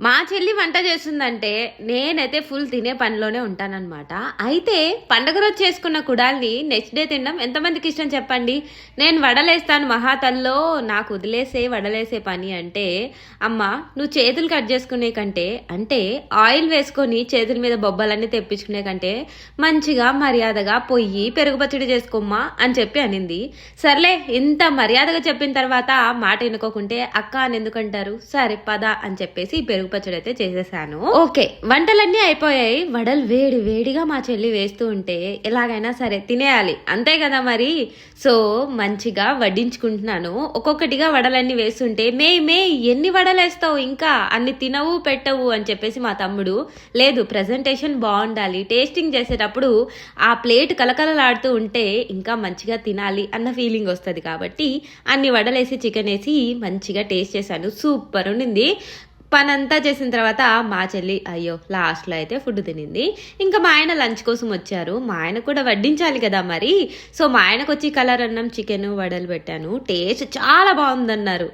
మా చెల్లి వంట చేస్తుందంటే నేనైతే ఫుల్ తినే పనిలోనే ఉంటానన్నమాట. అయితే పండగ రోజు చేసుకున్న కుడాల్ని నెక్స్ట్ డే తినడం ఎంతమందికి ఇష్టం చెప్పండి? నేను వడలేస్తాను మహాతల్లో, నాకు వదిలేసే వడలేసే పని అంటే, అమ్మ నువ్వు చేతులు కట్ చేసుకునే కంటే, అంటే ఆయిల్ వేసుకొని చేతుల మీద బొబ్బలన్నీ తెప్పించుకునే కంటే మంచిగా మర్యాదగా పొయ్యి పెరుగు పచ్చడి చేసుకోమ్మా అని చెప్పి అనింది. సర్లే ఇంత మర్యాదగా చెప్పిన తర్వాత మాట వినుకోకుంటే అక్క అని ఎందుకంటారు, సరే పద అని చెప్పేసి పెరుగు పచ్చడి అయితే చేసేసాను. ఓకే, వంటలన్నీ అయిపోయాయి. వడలు వేడి వేడిగా మా చెల్లి వేస్తూ ఉంటే ఎలాగైనా సరే తినేయాలి అంతే కదా మరి. సో మంచిగా వడ్డించుకుంటున్నాను. ఒక్కొక్కటిగా వడలన్నీ వేస్తుంటే మే ఎన్ని వడలు వేస్తావు, ఇంకా అన్ని తినవు పెట్టవు అని చెప్పేసి మా తమ్ముడు, లేదు ప్రజెంటేషన్ బాగుండాలి, టేస్టింగ్ చేసేటప్పుడు ఆ ప్లేట్ కలకలలాడుతూ ఉంటే ఇంకా మంచిగా తినాలి అన్న ఫీలింగ్ వస్తుంది కాబట్టి అన్ని వడలేసి చికెన్ వేసి మంచిగా టేస్ట్ చేశాను. సూపర్ ఉండింది. పనంతా చేసిన తర్వాత మా చెల్లి అయ్యో లాస్ట్లో అయితే ఫుడ్ తినింది. ఇంకా మా ఆయన లంచ్ కోసం వచ్చారు. మా ఆయన కూడా వడ్డించాలి కదా మరి. సో మా ఆయనకు వచ్చి కలర్ అన్నం చికెన్ వడలు పెట్టాను. టేస్ట్ చాలా బాగుందన్నారు.